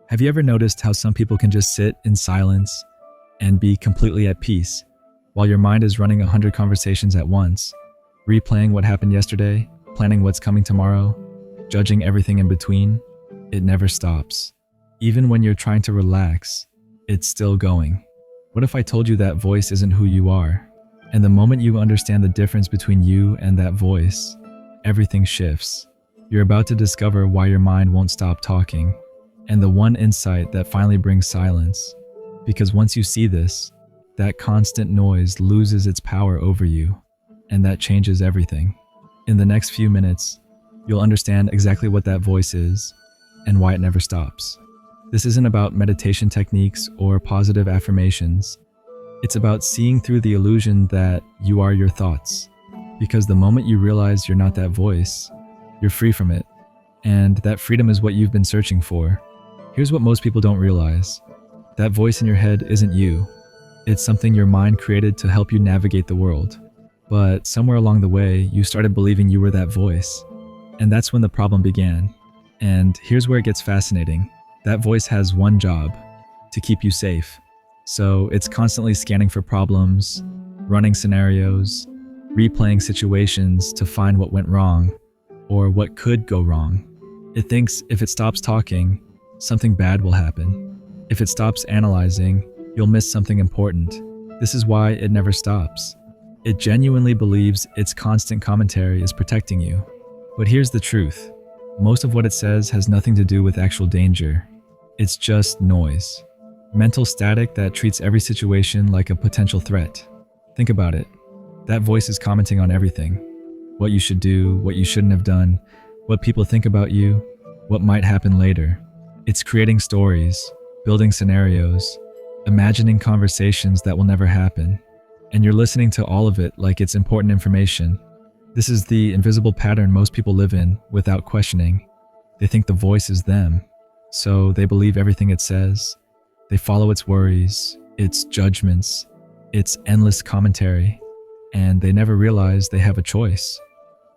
Have you ever noticed how some people can just sit in silence and be completely at peace, while your mind is running 100 conversations at once, replaying what happened yesterday, planning what's coming tomorrow, judging everything in between? It never stops. Even when you're trying to relax, it's still going. What if I told you that voice isn't who you are? And the moment you understand the difference between you and that voice, everything shifts. You're about to discover why your mind won't stop talking, and the one insight that finally brings silence. Because once you see this, that constant noise loses its power over you, and that changes everything. In the next few minutes, you'll understand exactly what that voice is and why it never stops. This isn't about meditation techniques or positive affirmations. It's about seeing through the illusion that you are your thoughts. Because the moment you realize you're not that voice, you're free from it. And that freedom is what you've been searching for. Here's what most people don't realize. That voice in your head isn't you. It's something your mind created to help you navigate the world. But somewhere along the way, you started believing you were that voice. And that's when the problem began. And here's where it gets fascinating. That voice has one job: to keep you safe. So it's constantly scanning for problems, running scenarios, replaying situations to find what went wrong or what could go wrong. It thinks if it stops talking, something bad will happen. If it stops analyzing, you'll miss something important. This is why it never stops. It genuinely believes its constant commentary is protecting you. But here's the truth. Most of what it says has nothing to do with actual danger. It's just noise. Mental static that treats every situation like a potential threat. Think about it. That voice is commenting on everything. What you should do, what you shouldn't have done, what people think about you, what might happen later. It's creating stories, building scenarios, imagining conversations that will never happen. And you're listening to all of it like it's important information. This is the invisible pattern most people live in without questioning. They think the voice is them, so they believe everything it says. They follow its worries, its judgments, its endless commentary, and they never realize they have a choice.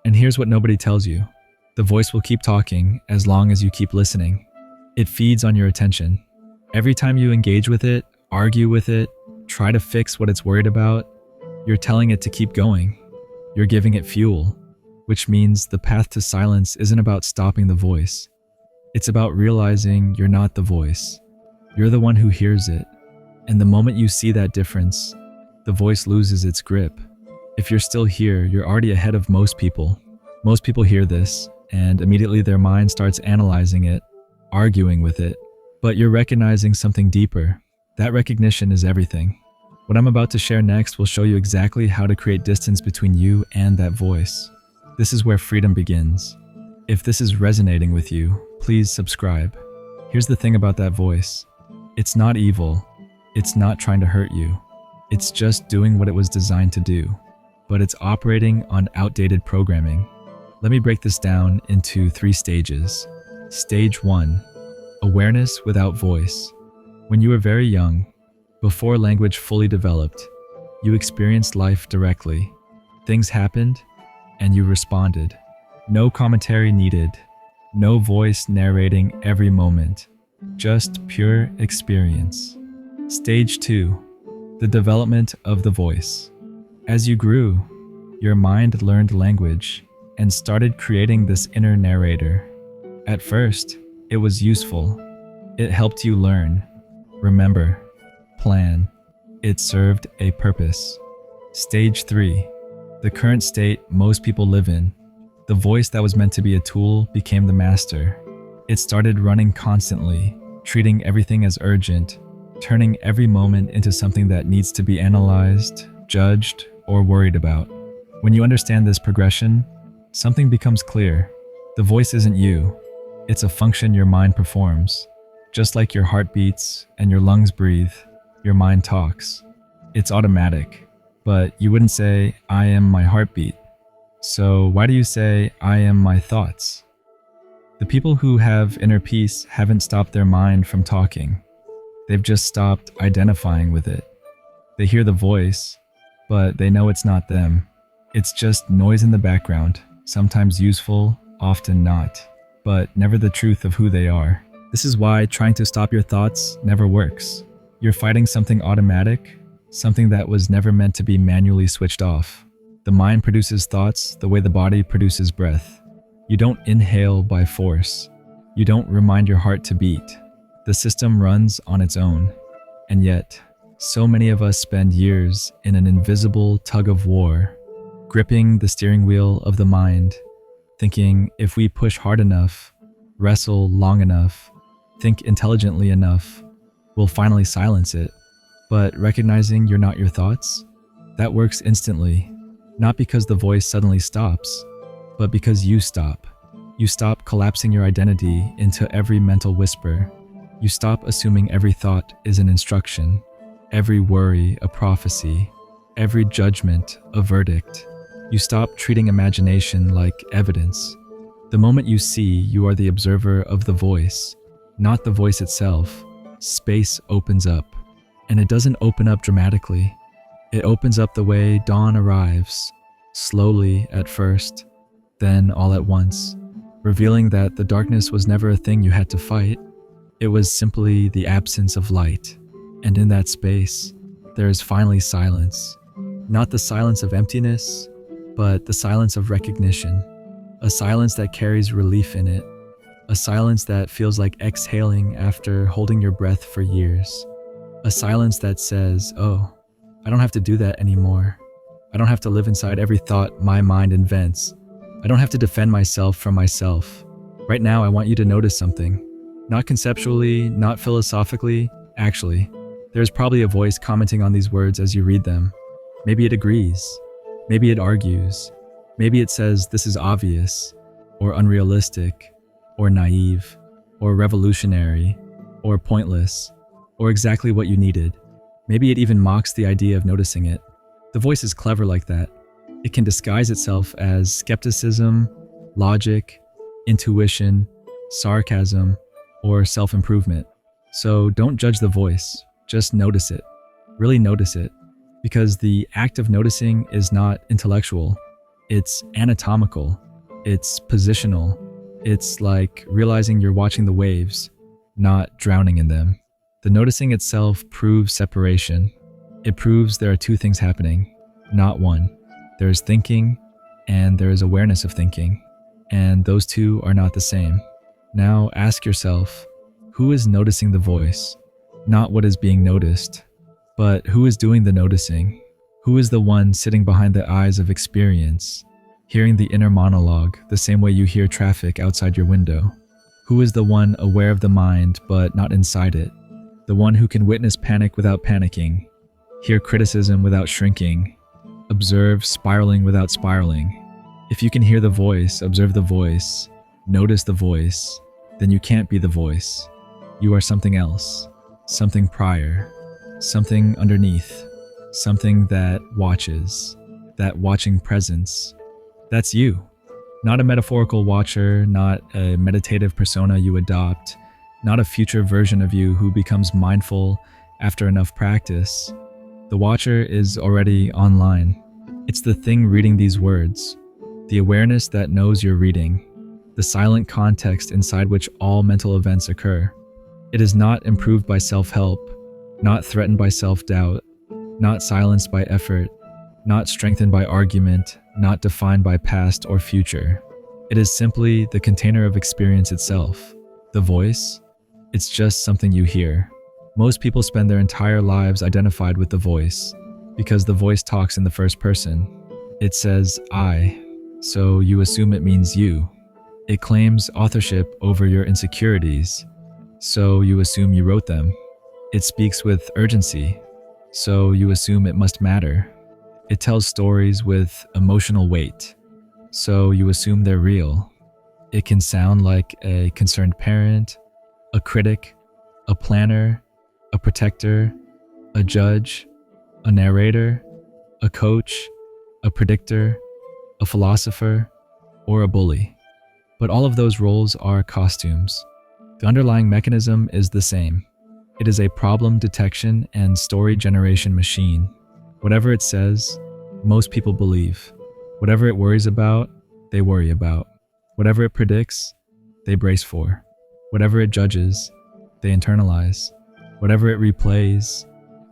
And here's what nobody tells you. The voice will keep talking as long as you keep listening. It feeds on your attention. Every time you engage with it, argue with it, try to fix what it's worried about, you're telling it to keep going. You're giving it fuel, which means the path to silence isn't about stopping the voice. It's about realizing you're not the voice. You're the one who hears it. And the moment you see that difference, the voice loses its grip. If you're still here, you're already ahead of most people. Most people hear this, and immediately their mind starts analyzing it, arguing with it. But you're recognizing something deeper. That recognition is everything. What I'm about to share next will show you exactly how to create distance between you and that voice. This is where freedom begins. If this is resonating with you, please subscribe. Here's the thing about that voice. It's not evil. It's not trying to hurt you. It's just doing what it was designed to do. But it's operating on outdated programming. Let me break this down into 3 stages. Stage 1. Awareness without voice. When you were very young, before language fully developed, you experienced life directly. Things happened, and you responded. No commentary needed. No voice narrating every moment. Just pure experience. Stage 2. The development of the voice. As you grew, your mind learned language and started creating this inner narrator. At first, it was useful. It helped you learn, remember, plan. It served a purpose. Stage 3. The current state most people live in. The voice that was meant to be a tool became the master. It started running constantly, treating everything as urgent, turning every moment into something that needs to be analyzed, judged, or worried about. When you understand this progression, something becomes clear. The voice isn't you. It's a function your mind performs. Just like your heart beats and your lungs breathe, your mind talks. It's automatic, but you wouldn't say, "I am my heartbeat." So why do you say, "I am my thoughts"? The people who have inner peace haven't stopped their mind from talking. They've just stopped identifying with it. They hear the voice, but they know it's not them. It's just noise in the background, sometimes useful, often not, but never the truth of who they are. This is why trying to stop your thoughts never works. You're fighting something automatic, something that was never meant to be manually switched off. The mind produces thoughts the way the body produces breath. You don't inhale by force. You don't remind your heart to beat. The system runs on its own. And yet, so many of us spend years in an invisible tug of war, gripping the steering wheel of the mind, thinking if we push hard enough, wrestle long enough, think intelligently enough, we'll finally silence it. But recognizing you're not your thoughts, that works instantly, not because the voice suddenly stops, but because you stop. You stop collapsing your identity into every mental whisper. You stop assuming every thought is an instruction, every worry a prophecy, every judgment a verdict. You stop treating imagination like evidence. The moment you see, you are the observer of the voice, not the voice itself. Space opens up, and it doesn't open up dramatically. It opens up the way dawn arrives, slowly at first, then all at once, revealing that the darkness was never a thing you had to fight. It was simply the absence of light. And in that space, there is finally silence. Not the silence of emptiness, but the silence of recognition. A silence that carries relief in it. A silence that feels like exhaling after holding your breath for years. A silence that says, oh, I don't have to do that anymore. I don't have to live inside every thought my mind invents. I don't have to defend myself from myself. Right now, I want you to notice something. Not conceptually, not philosophically, actually. There's probably a voice commenting on these words as you read them. Maybe it agrees. Maybe it argues. Maybe it says this is obvious, or unrealistic, or naive, or revolutionary, or pointless, or exactly what you needed. Maybe it even mocks the idea of noticing it. The voice is clever like that. It can disguise itself as skepticism, logic, intuition, sarcasm, or self-improvement. So don't judge the voice, just notice it. Really notice it, because the act of noticing is not intellectual. It's anatomical. It's positional. It's like realizing you're watching the waves, not drowning in them. The noticing itself proves separation. It proves there are two things happening, not one. There is thinking, and there is awareness of thinking, and those two are not the same. Now ask yourself, who is noticing the voice? Not what is being noticed, but who is doing the noticing? Who is the one sitting behind the eyes of experience, hearing the inner monologue the same way you hear traffic outside your window? Who is the one aware of the mind but not inside it? The one who can witness panic without panicking, hear criticism without shrinking, observe spiraling without spiraling. If you can hear the voice, observe the voice, notice the voice, then you can't be the voice. You are something else, something prior, something underneath, something that watches, that watching presence. That's you. Not a metaphorical watcher, not a meditative persona you adopt, not a future version of you who becomes mindful after enough practice. The watcher is already online. It's the thing reading these words, the awareness that knows you're reading, the silent context inside which all mental events occur. It is not improved by self-help, not threatened by self-doubt, not silenced by effort, not strengthened by argument, not defined by past or future. It is simply the container of experience itself. The voice? It's just something you hear. Most people spend their entire lives identified with the voice, because the voice talks in the first person. It says, I, so you assume it means you. It claims authorship over your insecurities, so you assume you wrote them. It speaks with urgency, so you assume it must matter. It tells stories with emotional weight, so you assume they're real. It can sound like a concerned parent, a critic, a planner, a protector, a judge, a narrator, a coach, a predictor, a philosopher, or a bully. But all of those roles are costumes. The underlying mechanism is the same. It is a problem detection and story generation machine. Whatever it says, most people believe. Whatever it worries about, they worry about. Whatever it predicts, they brace for. Whatever it judges, they internalize. Whatever it replays,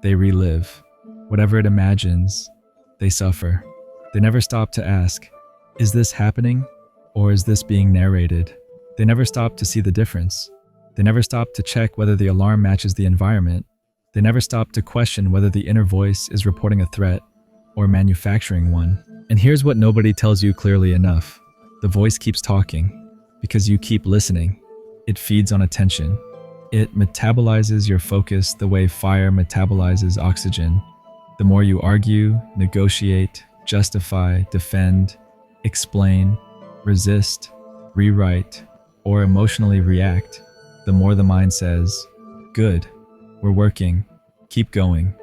they relive. Whatever it imagines, they suffer. They never stop to ask, is this happening or is this being narrated? They never stop to see the difference. They never stop to check whether the alarm matches the environment. They never stop to question whether the inner voice is reporting a threat or manufacturing one. And here's what nobody tells you clearly enough. The voice keeps talking because you keep listening. It feeds on attention. It metabolizes your focus the way fire metabolizes oxygen. The more you argue, negotiate, justify, defend, explain, resist, rewrite, or emotionally react, the more the mind says, good, we're working, keep going.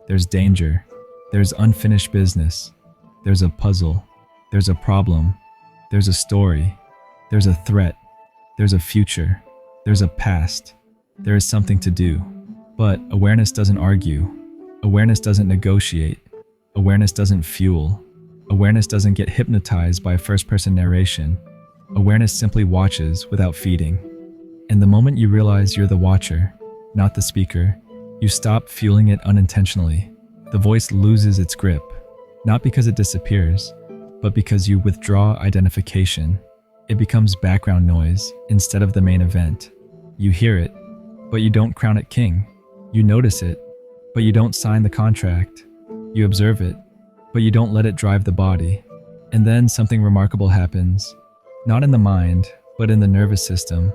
There's danger. There's unfinished business. There's a puzzle. There's a problem. There's a story. There's a threat. There's a future. There's a past. There is something to do. But awareness doesn't argue. Awareness doesn't negotiate. Awareness doesn't fuel. Awareness doesn't get hypnotized by first-person narration. Awareness simply watches without feeding. And the moment you realize you're the watcher, not the speaker, you stop fueling it unintentionally. The voice loses its grip, not because it disappears, but because you withdraw identification. It becomes background noise instead of the main event. You hear it, but you don't crown it king. You notice it, but you don't sign the contract. You observe it, but you don't let it drive the body. And then something remarkable happens, not in the mind, but in the nervous system.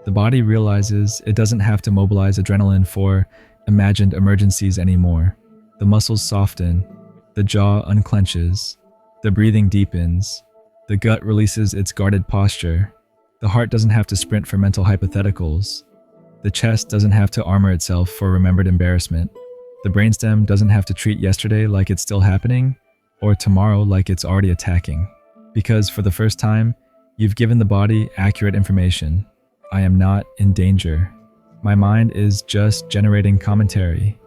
The body realizes it doesn't have to mobilize adrenaline for imagined emergencies anymore. The muscles soften, the jaw unclenches, the breathing deepens, the gut releases its guarded posture. The heart doesn't have to sprint for mental hypotheticals. The chest doesn't have to armor itself for remembered embarrassment. The brainstem doesn't have to treat yesterday like it's still happening, or tomorrow like it's already attacking. Because for the first time, you've given the body accurate information. I am not in danger. My mind is just generating commentary.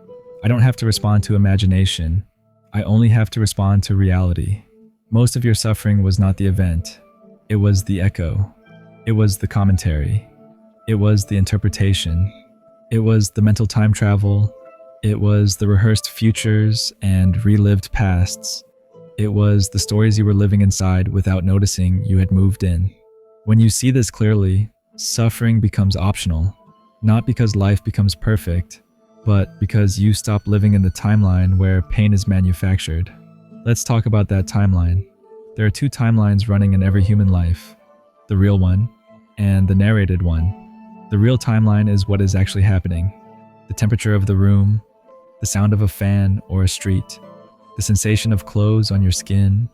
I don't have to respond to imagination. I only have to respond to reality. Most of your suffering was not the event. It was the echo. It was the commentary. It was the interpretation. It was the mental time travel. It was the rehearsed futures and relived pasts. It was the stories you were living inside without noticing you had moved in. When you see this clearly, suffering becomes optional, not because life becomes perfect, but because you stop living in the timeline where pain is manufactured. Let's talk about that timeline. There are two timelines running in every human life, the real one and the narrated one. The real timeline is what is actually happening. The temperature of the room, the sound of a fan or a street, the sensation of clothes on your skin,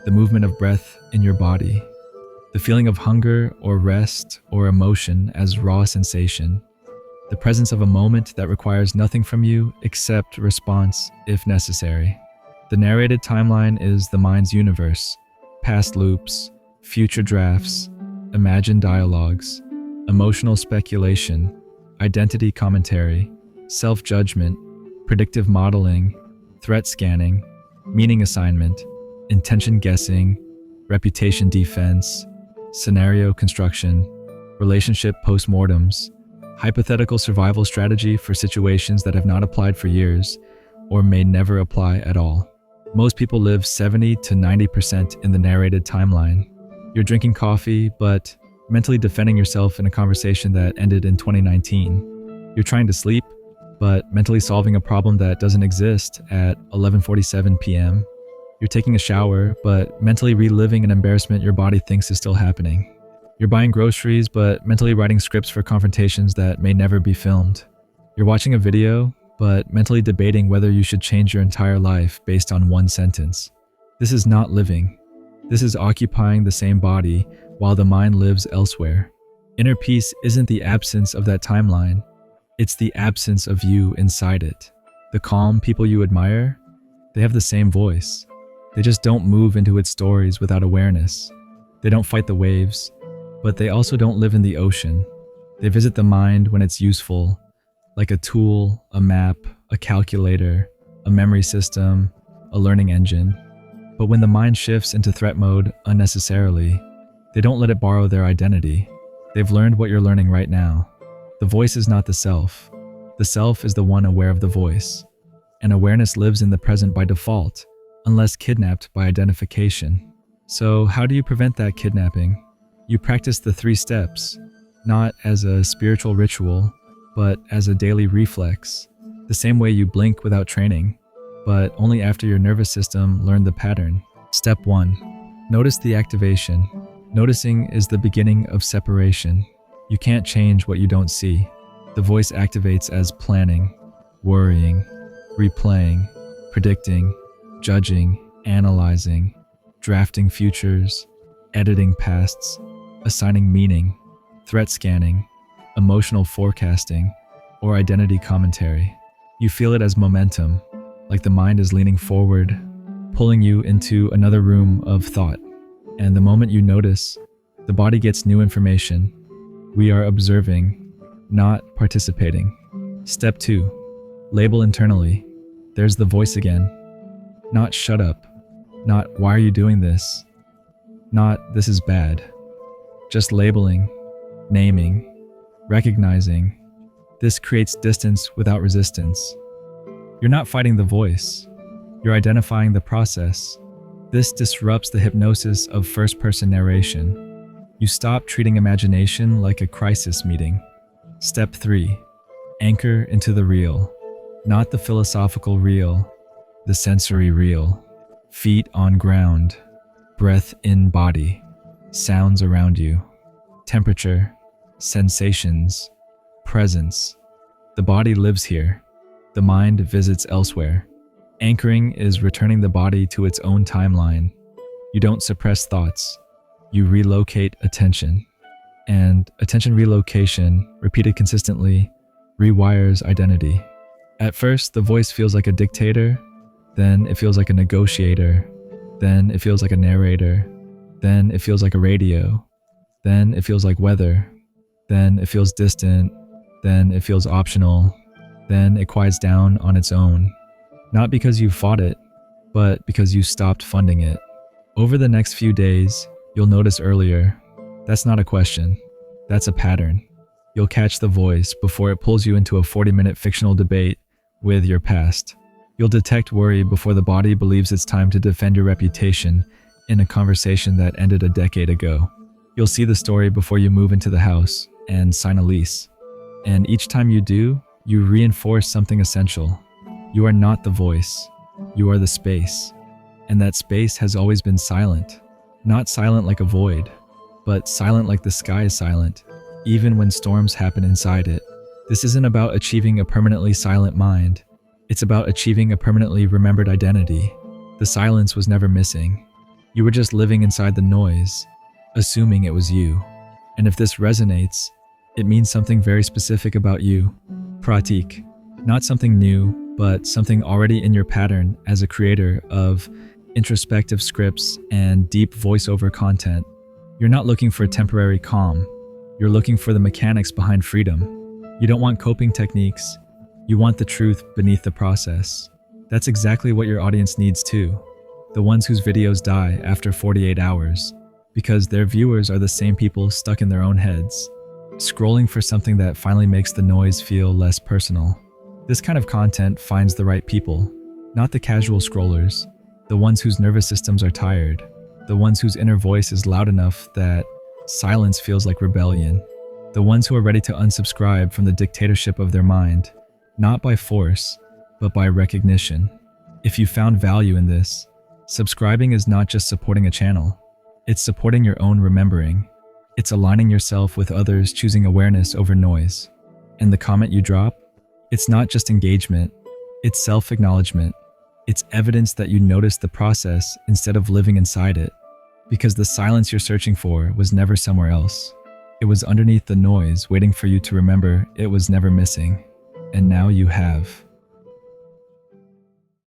the movement of breath in your body, the feeling of hunger or rest or emotion as raw sensation, the presence of a moment that requires nothing from you except response if necessary. The narrated timeline is the mind's universe, past loops, future drafts, imagined dialogues, emotional speculation, identity commentary, self-judgment, predictive modeling, threat scanning, meaning assignment, intention guessing, reputation defense, scenario construction, relationship postmortems, hypothetical survival strategy for situations that have not applied for years or may never apply at all. Most people live 70 to 90% in the narrated timeline. You're drinking coffee, but mentally defending yourself in a conversation that ended in 2019. You're trying to sleep, but mentally solving a problem that doesn't exist at 11:47 p.m. You're taking a shower, but mentally reliving an embarrassment your body thinks is still happening. You're buying groceries, but mentally writing scripts for confrontations that may never be filmed. You're watching a video, but mentally debating whether you should change your entire life based on one sentence. This is not living. This is occupying the same body while the mind lives elsewhere. Inner peace isn't the absence of that timeline. It's the absence of you inside it. The calm people you admire, they have the same voice. They just don't move into its stories without awareness. They don't fight the waves, but they also don't live in the ocean. They visit the mind when it's useful, like a tool, a map, a calculator, a memory system, a learning engine. But when the mind shifts into threat mode unnecessarily, they don't let it borrow their identity. They've learned what you're learning right now. The voice is not the self. The self is the one aware of the voice. And awareness lives in the present by default, unless kidnapped by identification. So how do you prevent that kidnapping? You practice the 3 steps, not as a spiritual ritual, but as a daily reflex. The same way you blink without training, but only after your nervous system learned the pattern. Step 1. Notice the activation. Noticing is the beginning of separation. You can't change what you don't see. The voice activates as planning, worrying, replaying, predicting, judging, analyzing, drafting futures, editing pasts, assigning meaning, threat scanning, emotional forecasting, or identity commentary. You feel it as momentum, like the mind is leaning forward, pulling you into another room of thought. And the moment you notice, the body gets new information. We are observing, not participating. Step 2. Label internally. There's the voice again. Not shut up. Not why are you doing this. Not this is bad. Just labeling, naming, recognizing. This creates distance without resistance. You're not fighting the voice. You're identifying the process. This disrupts the hypnosis of first-person narration. You stop treating imagination like a crisis meeting. Step 3. Anchor into the real. Not the philosophical real, the sensory real. Feet on ground, breath in body, sounds around you, temperature, sensations, presence. The body lives here. The mind visits elsewhere. Anchoring is returning the body to its own timeline. You don't suppress thoughts. You relocate attention. And attention relocation, repeated consistently, rewires identity. At first, the voice feels like a dictator. Then it feels like a negotiator. Then it feels like a narrator. Then it feels like a radio. Then it feels like weather. Then it feels distant. Then it feels optional. Then it quiets down on its own. Not because you fought it, but because you stopped funding it. Over the next few days, you'll notice earlier, that's not a question, that's a pattern. You'll catch the voice before it pulls you into a 40-minute fictional debate with your past. You'll detect worry before the body believes it's time to defend your reputation in a conversation that ended a decade ago. You'll see the story before you move into the house and sign a lease. And each time you do, you reinforce something essential. You are not the voice. You are the space. And that space has always been silent. Not silent like a void, but silent like the sky is silent, even when storms happen inside it. This isn't about achieving a permanently silent mind. It's about achieving a permanently remembered identity. The silence was never missing. You were just living inside the noise, assuming it was you. And if this resonates, it means something very specific about you. Pratik. Not something new, but something already in your pattern as a creator of introspective scripts and deep voiceover content. You're not looking for temporary calm. You're looking for the mechanics behind freedom. You don't want coping techniques. You want the truth beneath the process. That's exactly what your audience needs too. The ones whose videos die after 48 hours, because their viewers are the same people stuck in their own heads, scrolling for something that finally makes the noise feel less personal. This kind of content finds the right people, not the casual scrollers, the ones whose nervous systems are tired, the ones whose inner voice is loud enough that silence feels like rebellion, the ones who are ready to unsubscribe from the dictatorship of their mind, not by force, but by recognition. If you found value in this, subscribing is not just supporting a channel, it's supporting your own remembering. It's aligning yourself with others choosing awareness over noise. And the comment you drop, it's not just engagement, it's self-acknowledgement. It's evidence that you noticed the process instead of living inside it, because the silence you're searching for was never somewhere else. It was underneath the noise, waiting for you to remember it was never missing. And now you have.